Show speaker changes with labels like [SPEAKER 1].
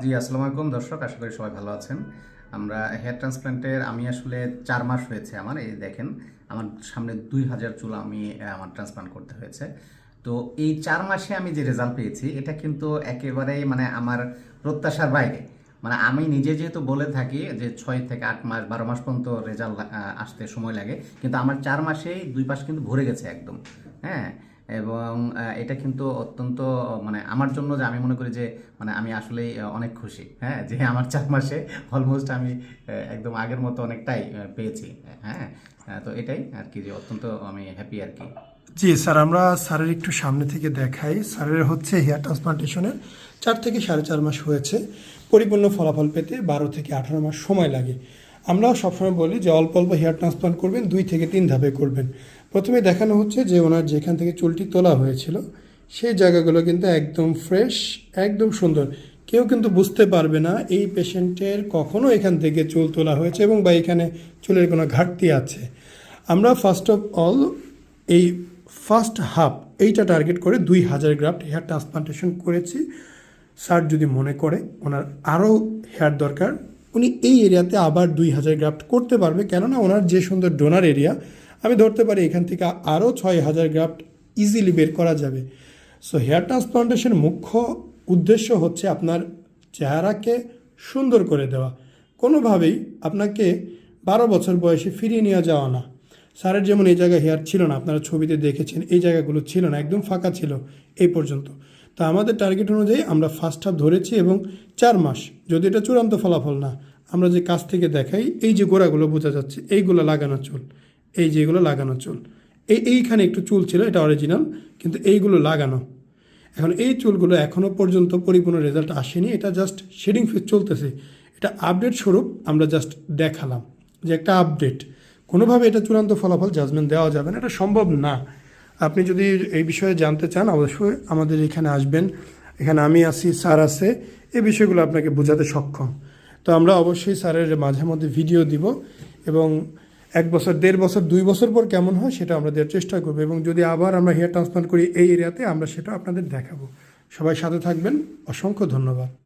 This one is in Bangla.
[SPEAKER 1] জি, আসসালামু আলাইকুম দর্শক, আশা করি সবাই ভালো আছেন। আমরা হেয়ার ট্রান্সপ্ল্যান্টের আমি আসলে ৪ মাস হয়েছে আমার, এই দেখেন আমার সামনে ২,০০০ চুল আমার ট্রান্সপ্ল্যান্ট করতে হয়েছে। তো এই ৪ মাসে আমি যে রেজাল্ট পেয়েছি এটা কিন্তু একেবারেই মানে আমার প্রত্যাশার বাইরে। মানে আমি নিজে যেহেতু বলে থাকি যে ৬ থেকে ৮ মাস ১২ মাস পর্যন্ত রেজাল্ট আসতে সময় লাগে, কিন্তু আমার ৪ মাসেই ২ পাশ কিন্তু ভরে গেছে একদম। হ্যাঁ, এবং এটা কিন্তু অত্যন্ত মানে আমার জন্য যে আমি মনে করি যে মানে আমি আসলেই অনেক খুশি, হ্যাঁ, যে আমার ৪ মাসে অলমোস্ট আমি একদম আগের মতো অনেকটাই পেয়েছি। হ্যাঁ, তো এটাই আর কি, যে অত্যন্ত আমি হ্যাপি আর কি।
[SPEAKER 2] জি স্যার, আমরা স্যারের একটু সামনে থেকে দেখাই। স্যারের হচ্ছে হেয়ার ট্রান্সপ্লান্টেশনের ৪ থেকে ৪.৫ মাস হয়েছে। পরিপূর্ণ ফলাফল পেতে ১২ থেকে ১৮ মাস সময় লাগে। আমরা সবসময় বলি যে অল্প অল্প হেয়ার ট্রান্সপ্লান্ট করবেন, ২ থেকে ৩ ধাপে করবেন। প্রথমে দেখানো হচ্ছে যে ওনার যেখান থেকে চুলটি তোলা হয়েছিল সেই জায়গাগুলো কিন্তু একদম ফ্রেশ, একদম সুন্দর। কেউ কিন্তু বুঝতে পারবে না এই পেশেন্টের কখনো এখান থেকে চুল তোলা হয়েছে এবং বা এখানে চুলের কোনো ঘাটতি আছে। আমরা ফার্স্ট অফ অল এই ফার্স্ট হাফ এইটা টার্গেট করে ২,০০০ গ্রাফট হেয়ার ট্রান্সপ্লান্টেশন করেছি। স্যার যদি মনে করে ওনার আরও হেয়ার দরকার, উনি এই এরিয়াতে আবার ২,০০০ গ্রাফট করতে পারবে, কেননা ওনার যে সুন্দর ডোনার এরিয়া, আমি ধরতে পারি এখান থেকে আরও ৬,০০০ গ্রাফট ইজিলি বের করা যাবে। সো হেয়ার ট্রান্সপ্লান্টেশনের মুখ্য উদ্দেশ্য হচ্ছে আপনার চেহারাকে সুন্দর করে দেওয়া, কোনোভাবেই আপনাকে ১২ বছর বয়সে ফিরিয়ে নিয়ে যাওয়া না। স্যারের যেমন এই জায়গায় হেয়ার ছিল না, আপনারা ছবিতে দেখেছেন, এই জায়গাগুলো ছিল না, একদম ফাঁকা ছিল এই পর্যন্ত। তো আমাদের টার্গেট অনুযায়ী আমরা ফার্স্ট হাফ ধরেছি এবং ৪ মাস, যদি এটা চূড়ান্ত ফলাফল না, আমরা যে কাছ থেকে দেখাই, এই যে গোড়াগুলো বোঝা যাচ্ছে, এইগুলো লাগানো চুল, এই যেগুলো লাগানো চুল, এইখানে একটু চুল ছিল, এটা অরিজিনাল, কিন্তু এইগুলো লাগানো। এখন এই চুলগুলো এখনও পর্যন্ত পরিপূর্ণ রেজাল্ট আসেনি, এটা জাস্ট শেডিং ফেজ চলতেছে। এটা আপডেট স্বরূপ আমরা জাস্ট দেখালাম যে একটা আপডেট। কোনোভাবে এটা চূড়ান্ত ফলাফল জাজমেন্ট দেওয়া যাবে না, এটা সম্ভব না। আপনি যদি এই বিষয়ে জানতে চান অবশ্যই আমাদের এখানে আসবেন, এখানে আমি আছি, স্যার আছে, এই বিষয়গুলো আপনাকে বোঝাতে সক্ষম। তো আমরা অবশ্যই স্যারের মাঝে মধ্যে ভিডিও দিব এবং ১ বছর, ১.৫ বছর, ২ বছর পর কেমন হয় সেটা আমরা দেওয়ার চেষ্টা করবো, এবং যদি আবার আমরা হেয়ার ট্রান্সপ্লান্ট করি এই এরিয়াতে আমরা সেটা আপনাদের দেখাবো। সবাই সাথে থাকবেন, অসংখ্য ধন্যবাদ।